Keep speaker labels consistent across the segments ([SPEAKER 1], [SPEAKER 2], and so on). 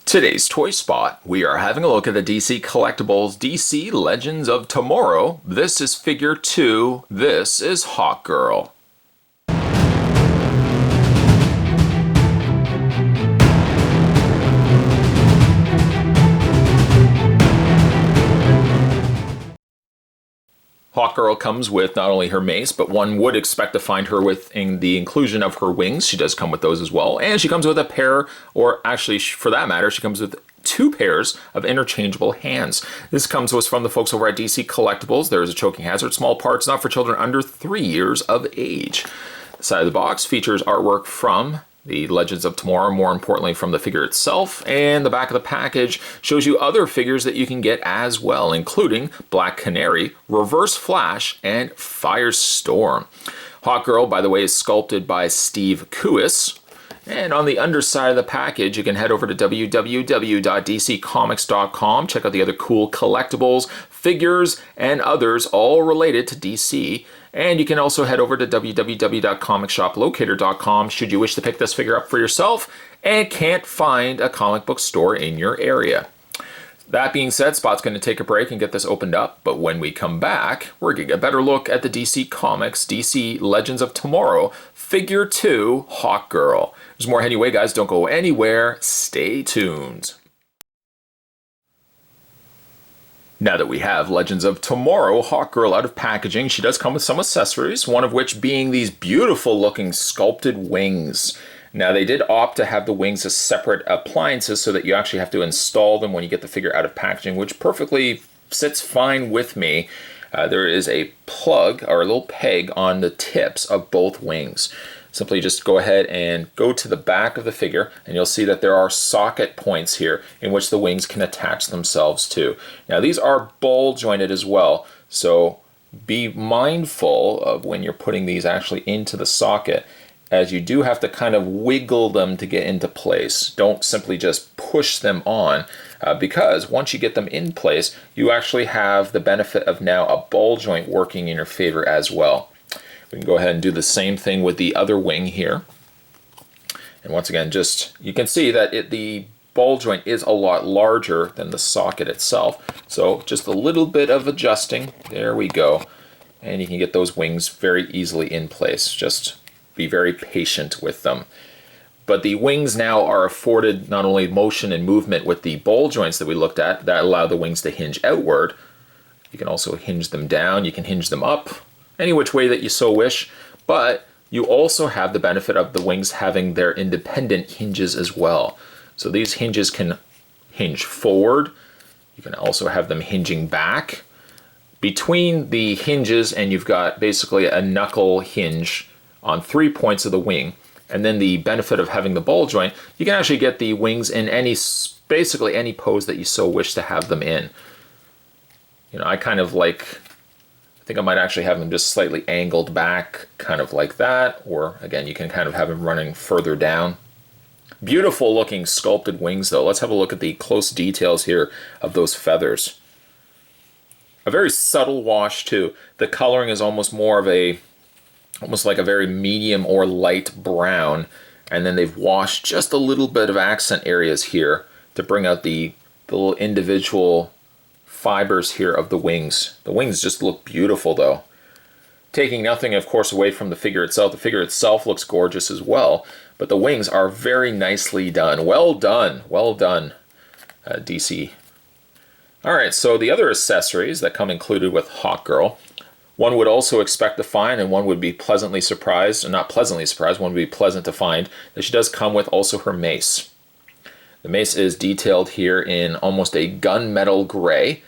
[SPEAKER 1] Today's Toy Spot, we are having a look at the DC Collectibles DC Legends of Tomorrow. This is Figure 2. This is Hawkgirl. Hawkgirl comes with not only her mace, but one would expect to find her with the inclusion of her wings. She does come with those as well. And she comes with a pair, or actually, for that matter, she comes with two pairs of interchangeable hands. This comes to us from the folks over at DC Collectibles. There is a choking hazard, small parts, not for children under 3 years of age. The side of the box features artwork from the Legends of Tomorrow, more importantly from the figure itself, and the back of the package shows you other figures that you can get as well, including Black Canary, Reverse Flash, and Firestorm. Hawkgirl, by the way, is sculpted by Steve Kuis. And on the underside of the package, you can head over to www.dccomics.com, check out the other cool collectibles, figures, and others all related to DC. And you can also head over to www.comicshoplocator.com should you wish to pick this figure up for yourself and can't find a comic book store in your area. That being said, Spot's going to take a break and get this opened up, but when we come back, we're going to get a better look at the DC Comics, DC Legends of Tomorrow, Figure 2, Hawkgirl. There's more anyway, guys. Don't go anywhere. Stay tuned. Now that we have Legends of Tomorrow, Hawkgirl out of packaging, she does come with some accessories, one of which being these beautiful looking sculpted wings. Now they did opt to have the wings as separate appliances so that you actually have to install them when you get the figure out of packaging, which perfectly sits fine with me. There is a plug or a little peg on the tips of both wings. Simply just go ahead and go to the back of the figure and you'll see that there are socket points here in which the wings can attach themselves to. Now these are ball jointed as well, so be mindful of when you're putting these actually into the socket, as you do have to kind of wiggle them to get into place. Don't simply just push them on, because once you get them in place, you actually have the benefit of now a ball joint working in your favor as well. We can go ahead and do the same thing with the other wing here. And once again, just you can see that the ball joint is a lot larger than the socket itself. So just a little bit of adjusting. There we go. And you can get those wings very easily in place. Just be very patient with them. But the wings now are afforded not only motion and movement with the ball joints that we looked at that allow the wings to hinge outward. You can also hinge them down. You can hinge them up. Any which way that you so wish, but you also have the benefit of the wings having their independent hinges as well. So these hinges can hinge forward. You can also have them hinging back. Between the hinges, and you've got basically a knuckle hinge on 3 points of the wing, and then the benefit of having the ball joint, you can actually get the wings in basically any pose that you so wish to have them in. You know, I think I might actually have them just slightly angled back, kind of like that. Or again, you can kind of have them running further down. Beautiful looking sculpted wings though. Let's have a look at the close details here of those feathers. A very subtle wash too. The coloring is almost more of almost like a very medium or light brown. And then they've washed just a little bit of accent areas here to bring out the little individual fibers here of the wings. The wings just look beautiful though. Taking nothing, of course, away from the figure itself. The figure itself looks gorgeous as well, but the wings are very nicely done. Well done, DC. All right, so the other accessories that come included with Hawkgirl, one would also expect to find, and one would be pleasantly surprised, and not pleasantly surprised, one would be pleasant to find, that she does come with also her mace. The mace is detailed here in almost a gunmetal gray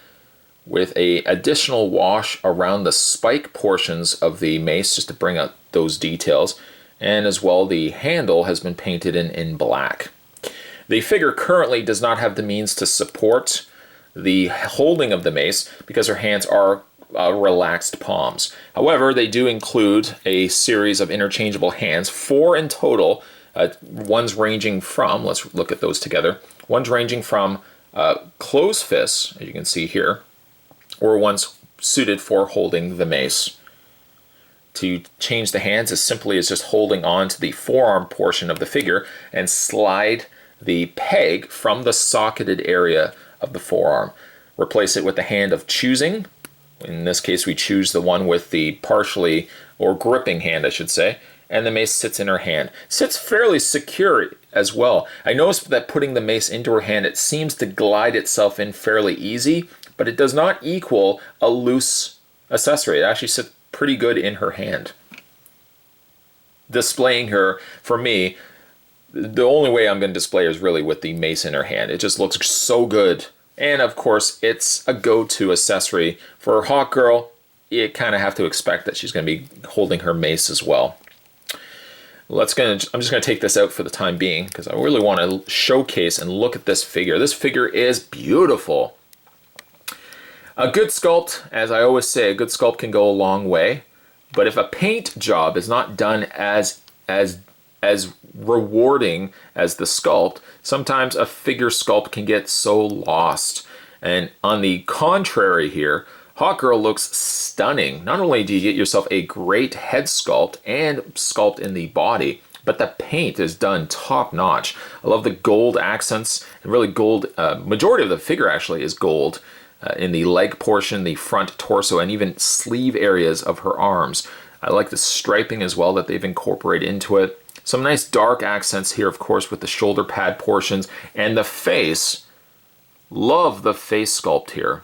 [SPEAKER 1] with a additional wash around the spike portions of the mace just to bring out those details. And as well, the handle has been painted in black. The figure currently does not have the means to support the holding of the mace because her hands are relaxed palms. However, they do include a series of interchangeable hands, 4 in total. One's ranging from, let's look at those together, one's ranging from closed fists, as you can see here, or one's suited for holding the mace. To change the hands as simply as just holding on to the forearm portion of the figure and slide the peg from the socketed area of the forearm. Replace it with the hand of choosing. In this case, we choose the one with the partially, or gripping hand, I should say, and the mace sits in her hand. Sits fairly secure as well. I noticed that putting the mace into her hand, it seems to glide itself in fairly easy, but it does not equal a loose accessory. It actually sits pretty good in her hand. Displaying her, for me, the only way I'm going to display her is really with the mace in her hand. It just looks so good. And of course, it's a go-to accessory for Hawkgirl. You kind of have to expect that she's going to be holding her mace as well. I'm just going to take this out for the time being because I really want to showcase and look at this figure. This figure is beautiful. A good sculpt, as I always say, a good sculpt can go a long way. But if a paint job is not done as rewarding as the sculpt, sometimes a figure sculpt can get so lost. And on the contrary here, Hawkgirl looks stunning. Not only do you get yourself a great head sculpt and sculpt in the body, but the paint is done top notch. I love the gold accents, and really gold, majority of the figure actually is gold. In the leg portion, the front torso, and even sleeve areas of her arms. I like the striping as well that they've incorporated into it. Some nice dark accents here, of course, with the shoulder pad portions and the face. Love the face sculpt here.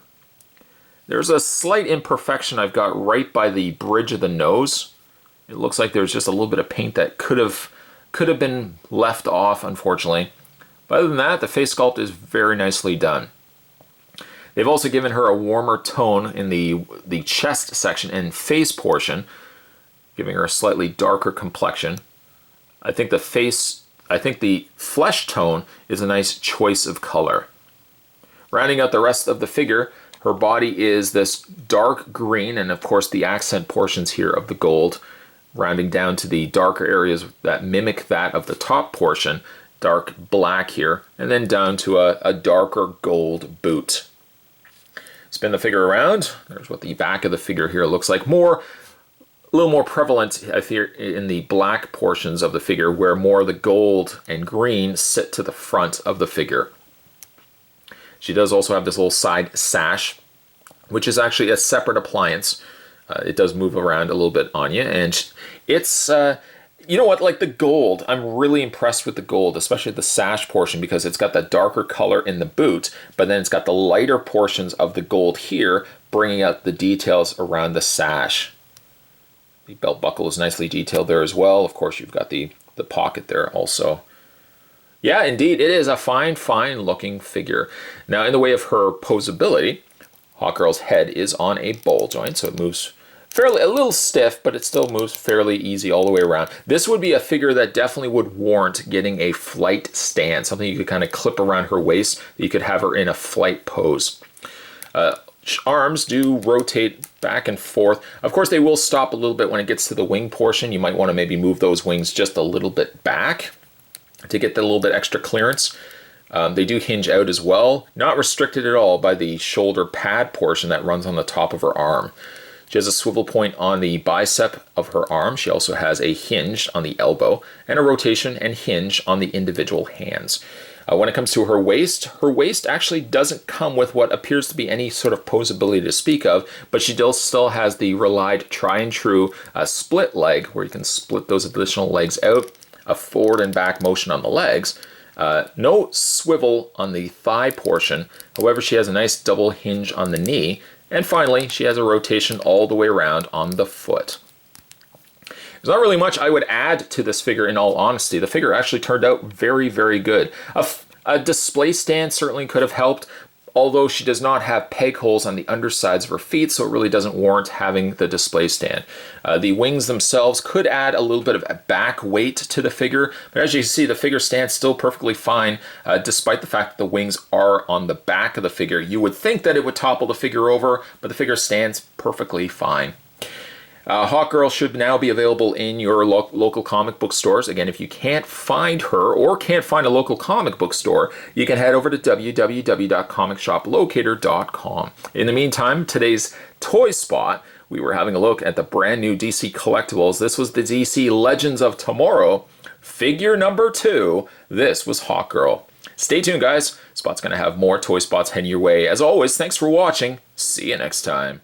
[SPEAKER 1] There's a slight imperfection I've got right by the bridge of the nose. It looks like there's just a little bit of paint that could have been left off, unfortunately. But other than that, the face sculpt is very nicely done. They've also given her a warmer tone in the chest section and face portion, giving her a slightly darker complexion. I think the flesh tone is a nice choice of color. Rounding out the rest of the figure, her body is this dark green, and of course the accent portions here of the gold, rounding down to the darker areas that mimic that of the top portion, dark black here, and then down to a darker gold boot. Spin the figure around. There's what the back of the figure here looks like. A little more prevalent, I fear, in the black portions of the figure, where more of the gold and green sit to the front of the figure. She does also have this little side sash, which is actually a separate appliance. It does move around a little bit on you, and it's you know what, like the gold, I'm really impressed with the gold, especially the sash portion, because it's got that darker color in the boot, but then it's got the lighter portions of the gold here, bringing out the details around the sash. The belt buckle is nicely detailed there as well. Of course, you've got the pocket there also. Yeah, indeed, it is a fine looking figure. Now, in the way of her posability, Hawkgirl's head is on a ball joint, so it moves fairly, a little stiff, but it still moves fairly easy all the way around. This would be a figure that definitely would warrant getting a flight stand, something you could kind of clip around her waist, that you could have her in a flight pose. Arms do rotate back and forth. Of course, they will stop a little bit when it gets to the wing portion. You might want to maybe move those wings just a little bit back to get that little bit extra clearance. They do hinge out as well, not restricted at all by the shoulder pad portion that runs on the top of her arm. She has a swivel point on the bicep of her arm. She also has a hinge on the elbow and a rotation and hinge on the individual hands. When it comes to her waist actually doesn't come with what appears to be any sort of posability to speak of, but she still has the relied try and true split leg, where you can split those additional legs out, a forward and back motion on the legs. No swivel on the thigh portion. However, she has a nice double hinge on the knee. And finally, she has a rotation all the way around on the foot. There's not really much I would add to this figure, in all honesty. The figure actually turned out very, very good. A display stand certainly could have helped, although she does not have peg holes on the undersides of her feet, so it really doesn't warrant having the display stand. The wings themselves could add a little bit of a back weight to the figure, but as you can see, the figure stands still perfectly fine, despite the fact that the wings are on the back of the figure. You would think that it would topple the figure over, but the figure stands perfectly fine. Hawkgirl should now be available in your local comic book stores. Again, if you can't find her or can't find a local comic book store, you can head over to www.comicshoplocator.com. In the meantime, today's toy spot, we were having a look at the brand new DC Collectibles. This was the DC Legends of Tomorrow figure number 2. This was Hawkgirl. Stay tuned, guys. Spot's going to have more toy spots heading your way. As always, thanks for watching. See you next time.